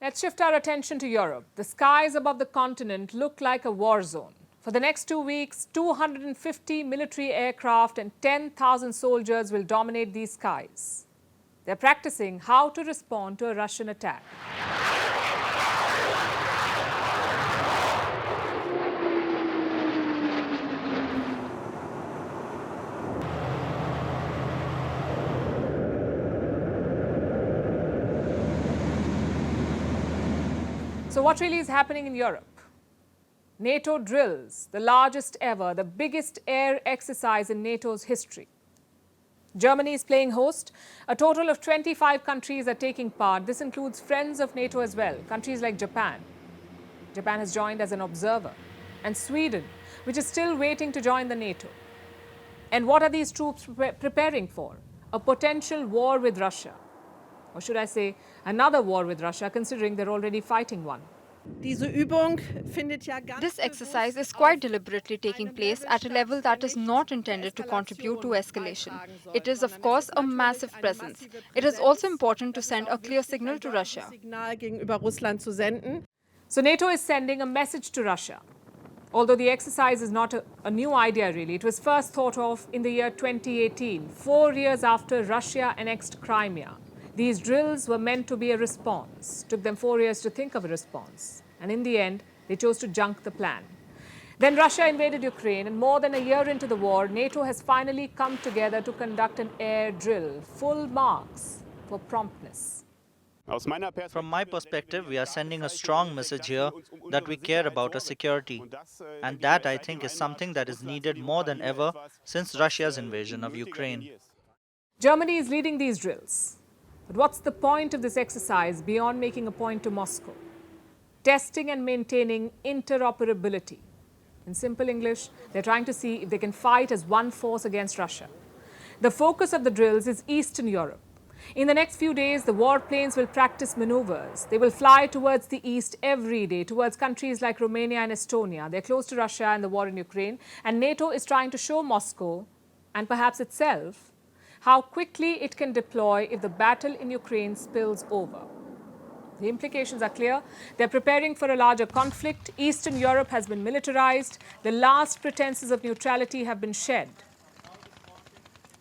Let's shift our attention to Europe. The skies above the continent look like a war zone. For the next 2 weeks, 250 military aircraft and 10,000 soldiers will dominate these skies. They're practicing how to respond to a Russian attack. So what really is happening in Europe? NATO drills, the largest ever, the biggest air exercise in NATO's history. Germany is playing host. A total of 25 countries are taking part. This includes friends of NATO as well, countries like Japan. Japan has joined as an observer. And Sweden, which is still waiting to join the NATO. And what are these troops preparing for? A potential war with Russia. Or should I say, another war with Russia, considering they're already fighting one. This exercise is quite deliberately taking place at a level that is not intended to contribute to escalation. It is, of course, a massive presence. It is also important to send a clear signal to Russia. So NATO is sending a message to Russia. Although the exercise is not a new idea, really. It was first thought of in the year 2018, 4 years after Russia annexed Crimea. These drills were meant to be a response. Took them 4 years to think of a response. And in the end, they chose to junk the plan. Then Russia invaded Ukraine, and more than a year into the war, NATO has finally come together to conduct an air drill. Full marks for promptness. From my perspective, we are sending a strong message here that we care about our security. And that, I think, is something that is needed more than ever since Russia's invasion of Ukraine. Germany is leading these drills. But what's the point of this exercise beyond making a point to Moscow? Testing and maintaining interoperability. In simple English, they're trying to see if they can fight as one force against Russia. The focus of the drills is Eastern Europe. In the next few days, the warplanes will practice maneuvers. They will fly towards the east every day, towards countries like Romania and Estonia. They're close to Russia and the war in Ukraine. And NATO is trying to show Moscow, and perhaps itself, how quickly it can deploy if the battle in Ukraine spills over. The implications are clear. They're preparing for a larger conflict. Eastern Europe has been militarized. The last pretenses of neutrality have been shed.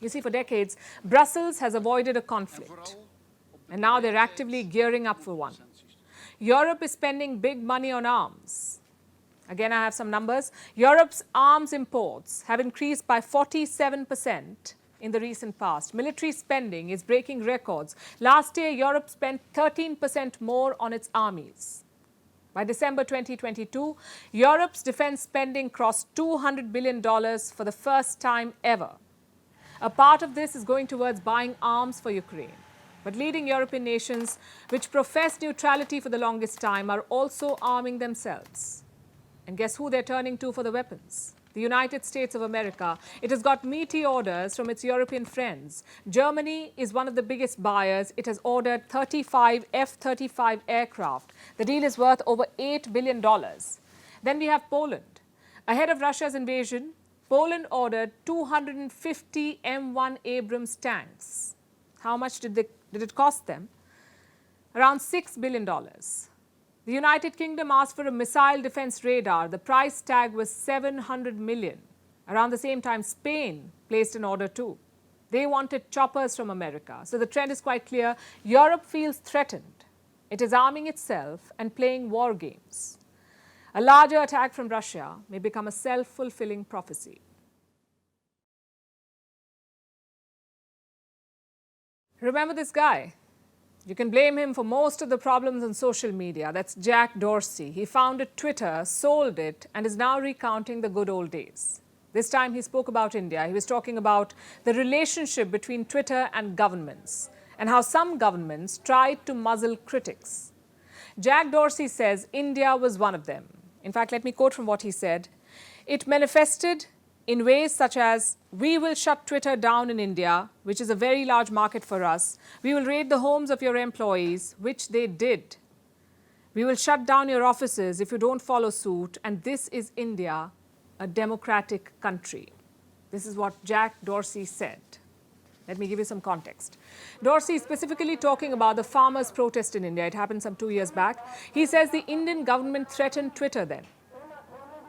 You see, for decades, Brussels has avoided a conflict. And now they're actively gearing up for one. Europe is spending big money on arms. Again, I have some numbers. Europe's arms imports have increased by 47% in the recent past. Military spending is breaking records. Last year, Europe spent 13% more on its armies. By December 2022, Europe's defense spending crossed $200 billion for the first time ever. A part of this is going towards buying arms for Ukraine. But leading European nations, which professed neutrality for the longest time, are also arming themselves. And guess who they're turning to for the weapons? The United States of America. It has got meaty orders from its European friends. Germany is one of the biggest buyers. It has ordered 35 F-35 aircraft. The deal is worth over $8 billion. Then we have Poland. Ahead of Russia's invasion, Poland ordered 250 M1 Abrams tanks. How much did it cost them? Around $6 billion. The United Kingdom asked for a missile defense radar. The price tag was $700 million. Around the same time, Spain placed an order too. They wanted choppers from America. So the trend is quite clear. Europe feels threatened. It is arming itself and playing war games. A larger attack from Russia may become a self-fulfilling prophecy. Remember this guy? You can blame him for most of the problems on social media. That's Jack Dorsey. He founded Twitter, sold it, and is now recounting the good old days. This time he spoke about India. He was talking about the relationship between Twitter and governments and how some governments tried to muzzle critics. Jack Dorsey says India was one of them. In fact, let me quote from what he said. It manifested in ways such as, we will shut Twitter down in India, which is a very large market for us. We will raid the homes of your employees, which they did. We will shut down your offices if you don't follow suit. And this is India, a democratic country. This is what Jack Dorsey said. Let me give you some context. Dorsey is specifically talking about the farmers' protest in India. It happened some 2 years back. He says the Indian government threatened Twitter then.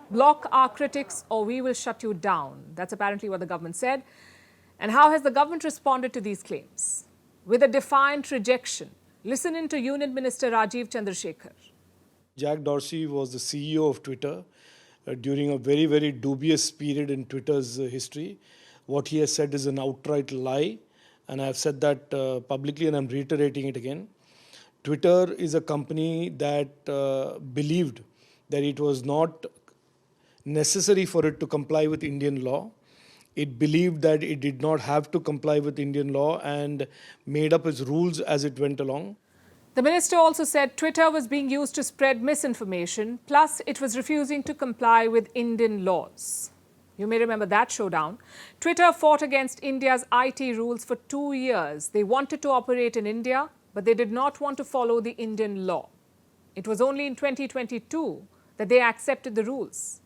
Block our critics or we will shut you down. That's apparently what the government said. And how has the government responded to these claims? With a defiant rejection. Listen in to Union Minister Rajiv Chandrasekhar. Jack Dorsey was the CEO of Twitter during a very, very dubious period in Twitter's history. What he has said is an outright lie, and I have said that publicly and I'm reiterating it again. Twitter is a company that believed that it was not necessary for it to comply with Indian law. It believed that it did not have to comply with Indian law and made up its rules as it went along. The minister also said Twitter was being used to spread misinformation, plus it was refusing to comply with Indian laws. You may remember that showdown. Twitter fought against India's IT rules for 2 years. They wanted to operate in India, but they did not want to follow the Indian law. It was only in 2022 that they accepted the rules.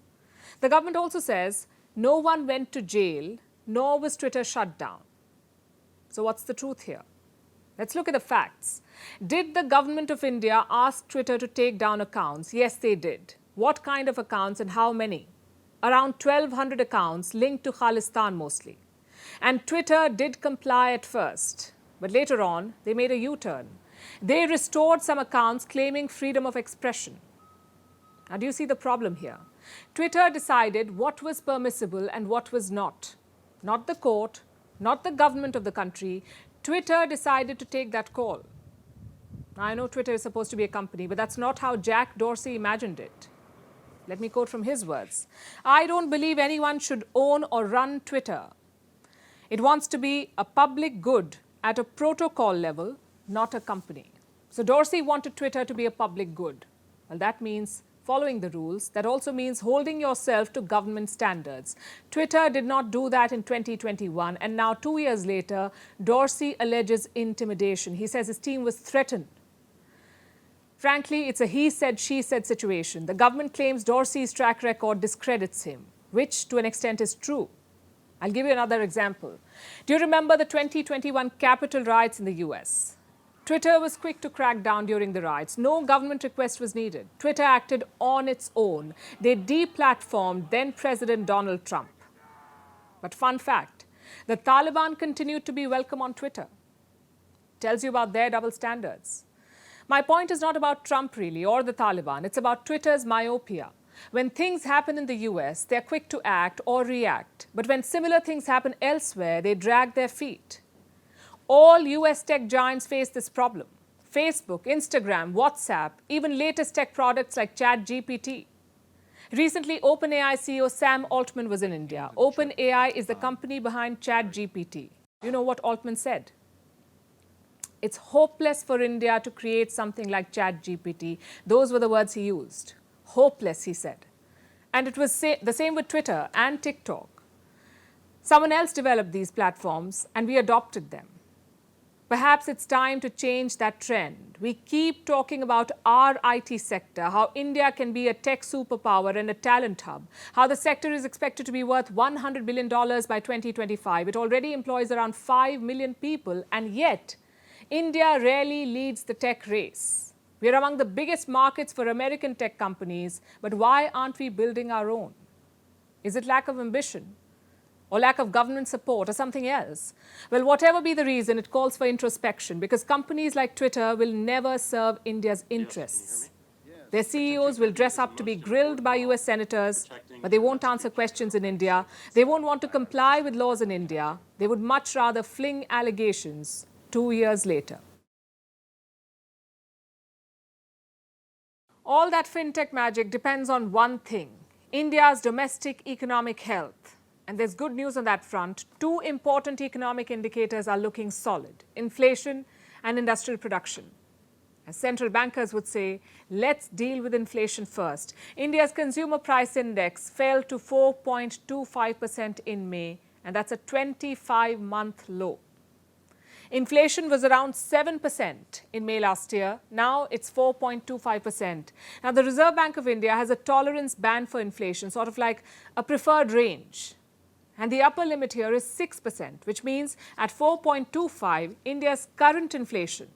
The government also says no one went to jail, nor was Twitter shut down. So what's the truth here? Let's look at the facts. Did the government of India ask Twitter to take down accounts? Yes, they did. What kind of accounts and how many? Around 1,200 accounts linked to Khalistan mostly. And Twitter did comply at first, but later on, they made a U-turn. They restored some accounts claiming freedom of expression. Now, do you see the problem here? Twitter decided what was permissible and what was not. Not the court, not the government of the country. Twitter decided to take that call. Now, I know Twitter is supposed to be a company, but that's not how Jack Dorsey imagined it. Let me quote from his words. I don't believe anyone should own or run Twitter. It wants to be a public good at a protocol level, not a company. So Dorsey wanted Twitter to be a public good. Well, that means following the rules. That also means holding yourself to government standards. Twitter did not do that in 2021. And now 2 years later, Dorsey alleges intimidation. He says his team was threatened. Frankly, it's a he said, she said situation. The government claims Dorsey's track record discredits him, which to an extent is true. I'll give you another example. Do you remember the 2021 Capitol riots in the US? Twitter was quick to crack down during the riots. No government request was needed. Twitter acted on its own. They deplatformed then President Donald Trump. But fun fact, the Taliban continued to be welcome on Twitter. Tells you about their double standards. My point is not about Trump really or the Taliban. It's about Twitter's myopia. When things happen in the US, they're quick to act or react. But when similar things happen elsewhere, they drag their feet. All US tech giants face this problem. Facebook, Instagram, WhatsApp, even latest tech products like ChatGPT. Recently, OpenAI CEO Sam Altman was in India. OpenAI is the company behind ChatGPT. You know what Altman said? It's hopeless for India to create something like ChatGPT. Those were the words he used. Hopeless, he said. And it was the same with Twitter and TikTok. Someone else developed these platforms and we adopted them. Perhaps it's time to change that trend. We keep talking about our IT sector, how India can be a tech superpower and a talent hub, how the sector is expected to be worth $100 billion by 2025. It already employs around 5 million people, and yet India rarely leads the tech race. We are among the biggest markets for American tech companies, but why aren't we building our own? Is it lack of ambition? Or lack of government support, or something else? Well, whatever be the reason, it calls for introspection, because companies like Twitter will never serve India's interests. Their CEOs will dress up to be grilled by US senators, but they won't answer questions in India. They won't want to comply with laws in India. They would much rather fling allegations 2 years later. All that fintech magic depends on one thing: India's domestic economic health. And there's good news on that front. 2 important economic indicators are looking solid: inflation and industrial production. As central bankers would say, let's deal with inflation first. India's consumer price index fell to 4.25% in May, and that's a 25-month low. Inflation was around 7% in May last year. Now it's 4.25%. Now the Reserve Bank of India has a tolerance band for inflation, sort of like a preferred range. And the upper limit here is 6%, which means at 4.25, India's current inflation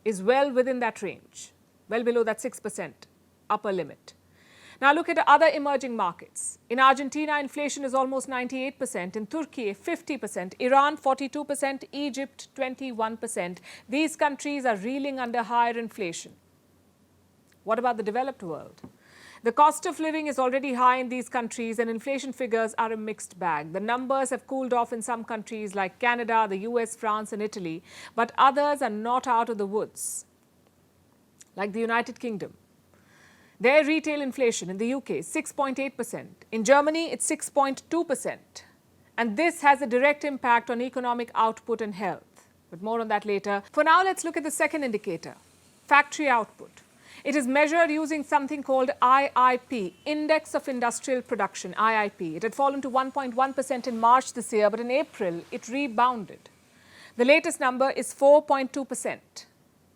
is well within that range, well below that 6% upper limit. Now look at other emerging markets. In Argentina, inflation is almost 98%. In Turkey, 50%. Iran, 42%. Egypt, 21%. These countries are reeling under higher inflation. What about the developed world? The cost of living is already high in these countries and inflation figures are a mixed bag. The numbers have cooled off in some countries like Canada, the US, France and Italy, but others are not out of the woods, like the United Kingdom. Their retail inflation in the UK is 6.8%. In Germany, it's 6.2%. And this has a direct impact on economic output and health. But more on that later. For now, let's look at the second indicator, factory output. It is measured using something called IIP, Index of Industrial Production, IIP. It had fallen to 1.1% in March this year, but in April, it rebounded. The latest number is 4.2%.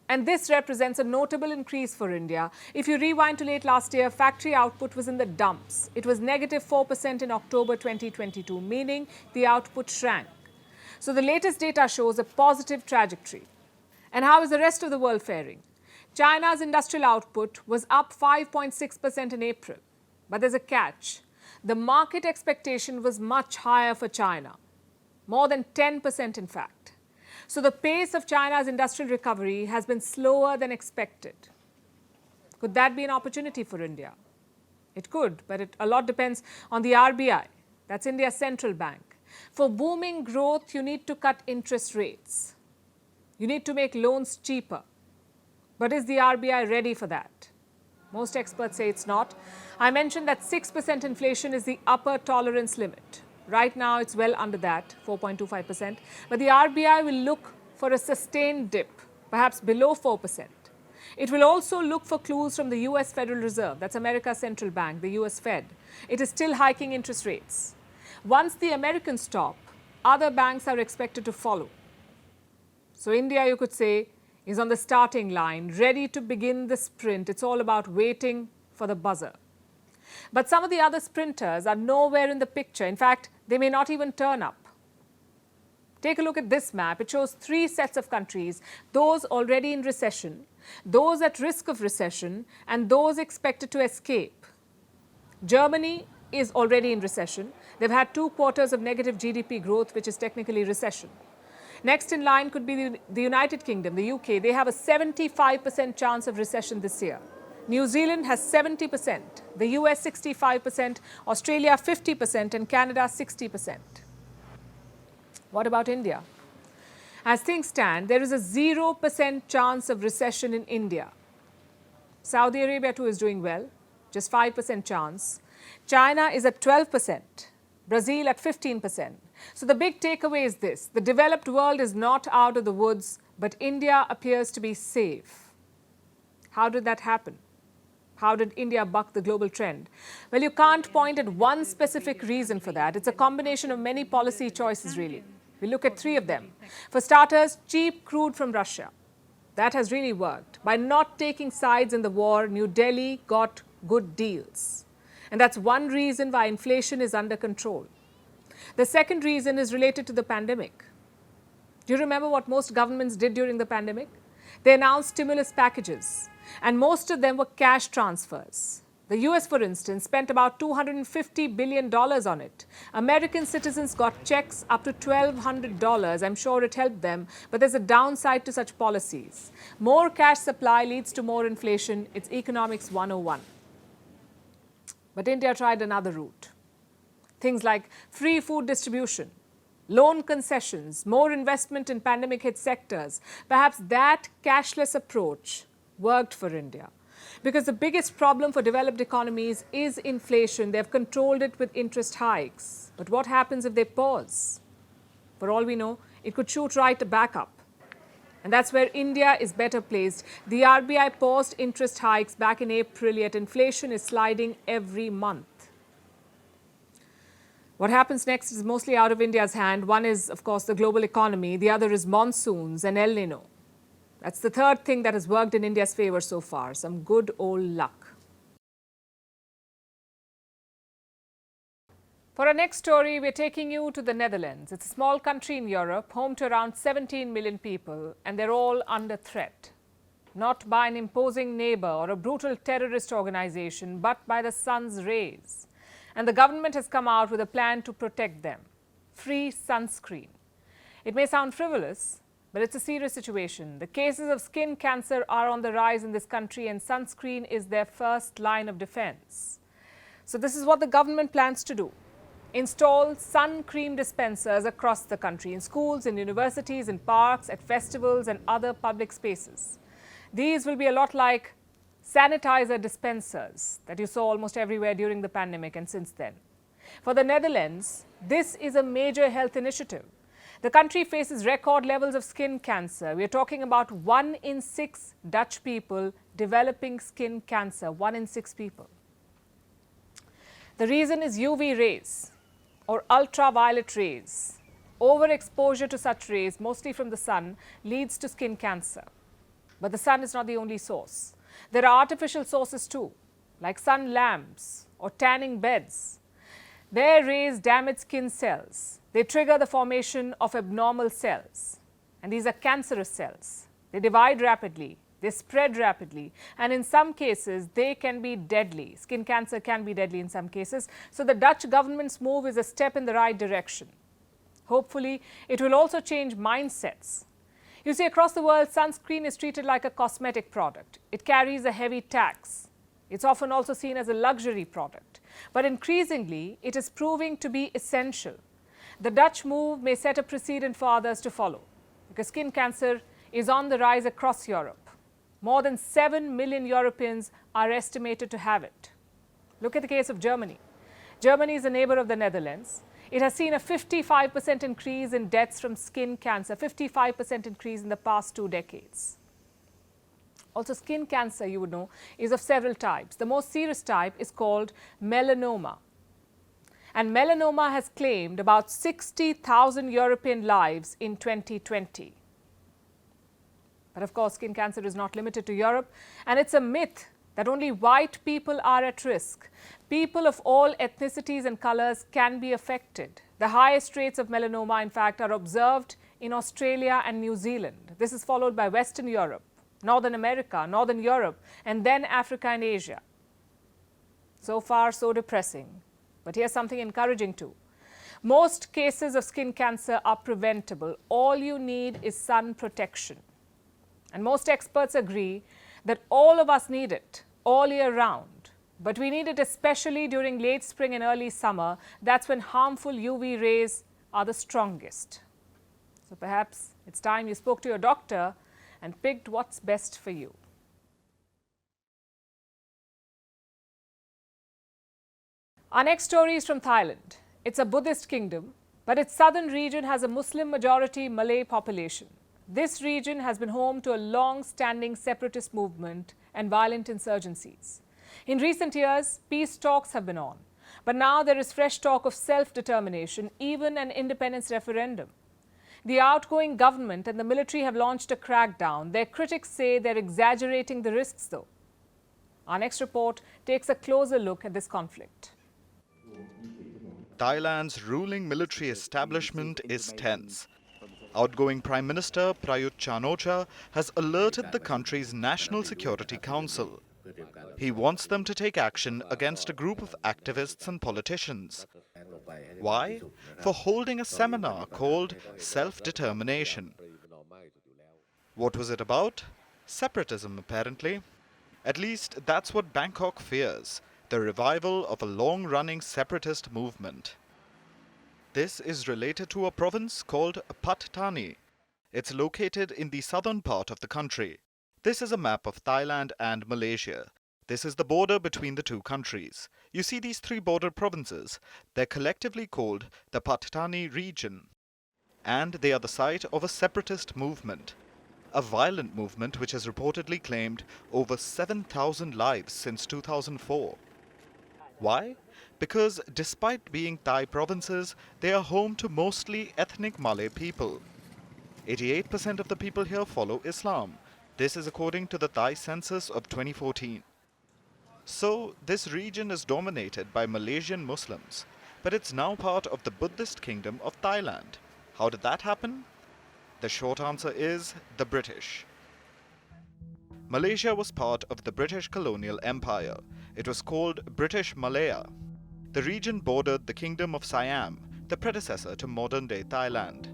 And this represents a notable increase for India. If you rewind to late last year, factory output was in the dumps. It was negative 4% in October 2022, meaning the output shrank. So the latest data shows a positive trajectory. And how is the rest of the world faring? China's industrial output was up 5.6% in April. But there's a catch. The market expectation was much higher for China, more than 10% in fact. So the pace of China's industrial recovery has been slower than expected. Could that be an opportunity for India? It could, but a lot depends on the RBI. That's India's central bank. For booming growth, you need to cut interest rates. You need to make loans cheaper. But is the RBI ready for that? Most experts say it's not. I mentioned that 6% inflation is the upper tolerance limit. Right now, it's well under that, 4.25%. But the RBI will look for a sustained dip, perhaps below 4%. It will also look for clues from the US Federal Reserve, that's America's central bank, the US Fed. It is still hiking interest rates. Once the Americans stop, other banks are expected to follow. So India, you could say, is on the starting line, ready to begin the sprint. It's all about waiting for the buzzer. But some of the other sprinters are nowhere in the picture. In fact, they may not even turn up. Take a look at this map. It shows three sets of countries, those already in recession, those at risk of recession, and those expected to escape. Germany is already in recession. They've had 2 quarters of negative GDP growth, which is technically recession. Next in line could be the United Kingdom, the UK. They have a 75% chance of recession this year. New Zealand has 70%, the US 65%, Australia 50%, and Canada 60%. What about India? As things stand, there is a 0% chance of recession in India. Saudi Arabia too is doing well, just 5% chance. China is at 12%, Brazil at 15%. So the big takeaway is this: the developed world is not out of the woods, but India appears to be safe. How did that happen? How did India buck the global trend? Well, you can't point at one specific reason for that. It's a combination of many policy choices, really. We look at 3 of them. For starters, cheap crude from Russia. That has really worked. By not taking sides in the war, New Delhi got good deals. And that's one reason why inflation is under control. The second reason is related to the pandemic. Do you remember what most governments did during the pandemic? They announced stimulus packages, and most of them were cash transfers. The US, for instance, spent about $250 billion on it. American citizens got checks up to $1,200. I'm sure it helped them, but there's a downside to such policies. More cash supply leads to more inflation. It's economics 101. But India tried another route. Things like free food distribution, loan concessions, more investment in pandemic-hit sectors. Perhaps that cashless approach worked for India. Because the biggest problem for developed economies is inflation. They've controlled it with interest hikes. But what happens if they pause? For all we know, it could shoot right back up. And that's where India is better placed. The RBI paused interest hikes back in April, yet inflation is sliding every month. What happens next is mostly out of India's hand. One is, of course, the global economy. The other is monsoons and El Nino. That's the third thing that has worked in India's favor so far, some good old luck. For our next story, we're taking you to the Netherlands. It's a small country in Europe, home to around 17 million people, and they're all under threat. Not by an imposing neighbor or a brutal terrorist organization, but by the sun's rays. And the government has come out with a plan to protect them. Free sunscreen. It may sound frivolous, but it's a serious situation. The cases of skin cancer are on the rise in this country, and sunscreen is their first line of defense. So this is what the government plans to do. Install sun cream dispensers across the country, in schools, in universities, in parks, at festivals and other public spaces. These will be a lot like sanitizer dispensers that you saw almost everywhere during the pandemic and since then. For the Netherlands, this is a major health initiative. The country faces record levels of skin cancer. We are talking about 1 in 6 Dutch people developing skin cancer, 1 in 6 people. The reason is UV rays, or ultraviolet rays. Overexposure to such rays, mostly from the sun, leads to skin cancer. But the sun is not the only source. There are artificial sources too, like sun lamps or tanning beds. Their rays damage skin cells. They trigger the formation of abnormal cells. And these are cancerous cells. They divide rapidly. They spread rapidly, and in some cases, they can be deadly. Skin cancer can be deadly in some cases. So the Dutch government's move is a step in the right direction. Hopefully, it will also change mindsets. You see, across the world, sunscreen is treated like a cosmetic product. It carries a heavy tax. It's often also seen as a luxury product. But increasingly, it is proving to be essential. The Dutch move may set a precedent for others to follow, because skin cancer is on the rise across Europe. More than 7 million Europeans are estimated to have it. Look at the case of Germany. Germany is a neighbor of the Netherlands. It has seen a 55% increase in deaths from skin cancer, 55% increase in the past 2 decades. Also, skin cancer, you would know, is of several types. The most serious type is called melanoma. And melanoma has claimed about 60,000 European lives in 2020. But of course, skin cancer is not limited to Europe, and it's a myth that only white people are at risk. People of all ethnicities and colors can be affected. The highest rates of melanoma, in fact, are observed in Australia and New Zealand. This is followed by Western Europe, Northern America, Northern Europe, and then Africa and Asia. So far, so depressing. But here's something encouraging too. Most cases of skin cancer are preventable. All you need is sun protection. And most experts agree that all of us need it all year round. But we need it especially during late spring and early summer. That's when harmful UV rays are the strongest. So perhaps it's time you spoke to your doctor and picked what's best for you. Our next story is from Thailand. It's a Buddhist kingdom, but its southern region has a Muslim majority Malay population. This region has been home to a long-standing separatist movement and violent insurgencies. In recent years, peace talks have been on, but now there is fresh talk of self-determination, even an independence referendum. The outgoing government and the military have launched a crackdown. Their critics say they're exaggerating the risks, though. Our next report takes a closer look at this conflict. Thailand's ruling military establishment is tense. Outgoing Prime Minister Prayut Chan-o-cha has alerted the country's National Security Council. He wants them to take action against a group of activists and politicians. Why? For holding a seminar called Self-Determination. What was it about? Separatism, apparently. At least that's what Bangkok fears, the revival of a long-running separatist movement. This is related to a province called Pat Thani. It's located in the southern part of the country. This is a map of Thailand and Malaysia. This is the border between the two countries. You see these 3 border provinces. They're collectively called the Pat Thani region. And they are the site of a separatist movement. A violent movement which has reportedly claimed over 7,000 lives since 2004. Why? Because despite being Thai provinces, they are home to mostly ethnic Malay people. 88% of the people here follow Islam. This is according to the Thai census of 2014. So, this region is dominated by Malaysian Muslims. but it's now part of the Buddhist kingdom of Thailand. How did that happen? The short answer is the British. Malaysia was part of the British colonial empire. It was called British Malaya. The region bordered the Kingdom of Siam, the predecessor to modern-day Thailand.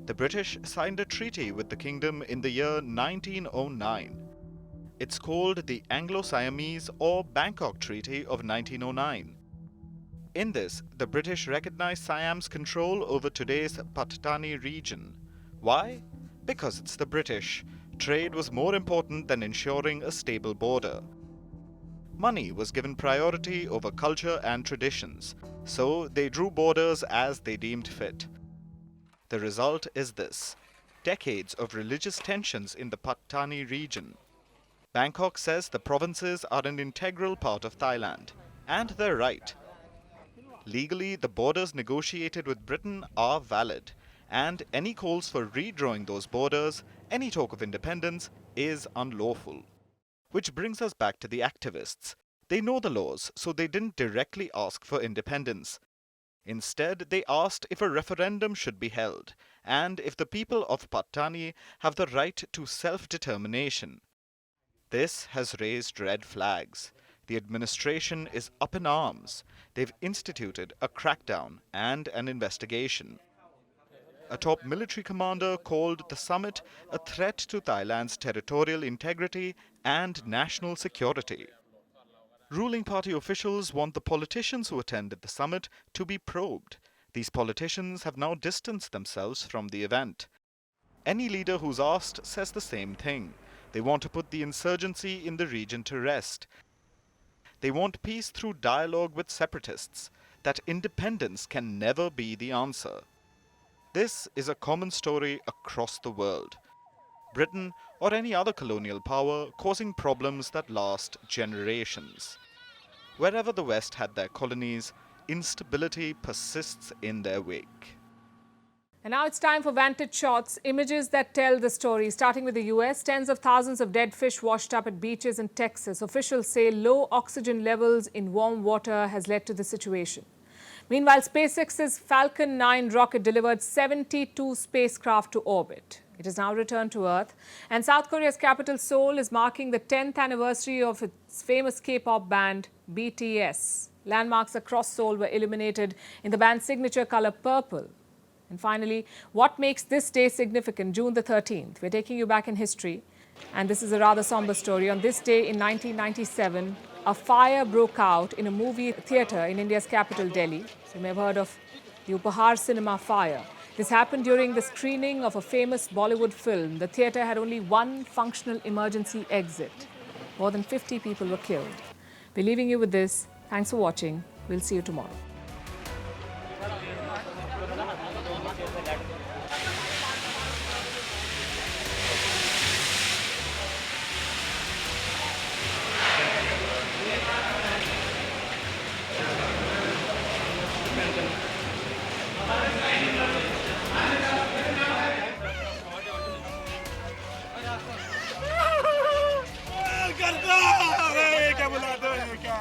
The British signed a treaty with the kingdom in the year 1909. It's called the Anglo-Siamese or Bangkok Treaty of 1909. In this, the British recognized Siam's control over today's Pattani region. Why? Because it's the British. Trade was more important than ensuring a stable border. Money was given priority over culture and traditions, so they drew borders as they deemed fit. The result is this: decades of religious tensions in the Pattani region. Bangkok says the provinces are an integral part of Thailand, and they're right. Legally, the borders negotiated with Britain are valid, and any calls for redrawing those borders, any talk of independence, is unlawful. Which brings us back to the activists. They know the laws, so they didn't directly ask for independence. Instead, they asked if a referendum should be held, and if the people of Pattani have the right to self-determination. This has raised red flags. The administration is up in arms. They've instituted a crackdown and an investigation. A top military commander called the summit a threat to Thailand's territorial integrity and national security. Ruling party officials want the politicians who attended the summit to be probed. These politicians have now distanced themselves from the event. Any leader who's asked says the same thing. They want to put the insurgency in the region to rest. They want peace through dialogue with separatists. That independence can never be the answer. This is a common story across the world. Britain or any other colonial power causing problems that last generations. Wherever the West had their colonies, instability persists in their wake. And now it's time for Vantage shots, images that tell the story. Starting with the US, tens of thousands of dead fish washed up at beaches in Texas. Officials say low oxygen levels in warm water has led to the situation. Meanwhile, SpaceX's Falcon 9 rocket delivered 72 spacecraft to orbit. It has now returned to Earth. And South Korea's capital, Seoul, is marking the 10th anniversary of its famous K-pop band, BTS. Landmarks across Seoul were illuminated in the band's signature color, purple. And finally, what makes this day significant? June the 13th. We're taking you back in history. And this is a rather somber story. On this day in 1997, a fire broke out in a movie theatre in India's capital, Delhi. So you may have heard of the Upahar Cinema fire. This happened during the screening of a famous Bollywood film. The theatre had only one functional emergency exit. More than 50 people were killed. We're leaving you with this. Thanks for watching. We'll see you tomorrow. क्या बुलाते हो ये क्या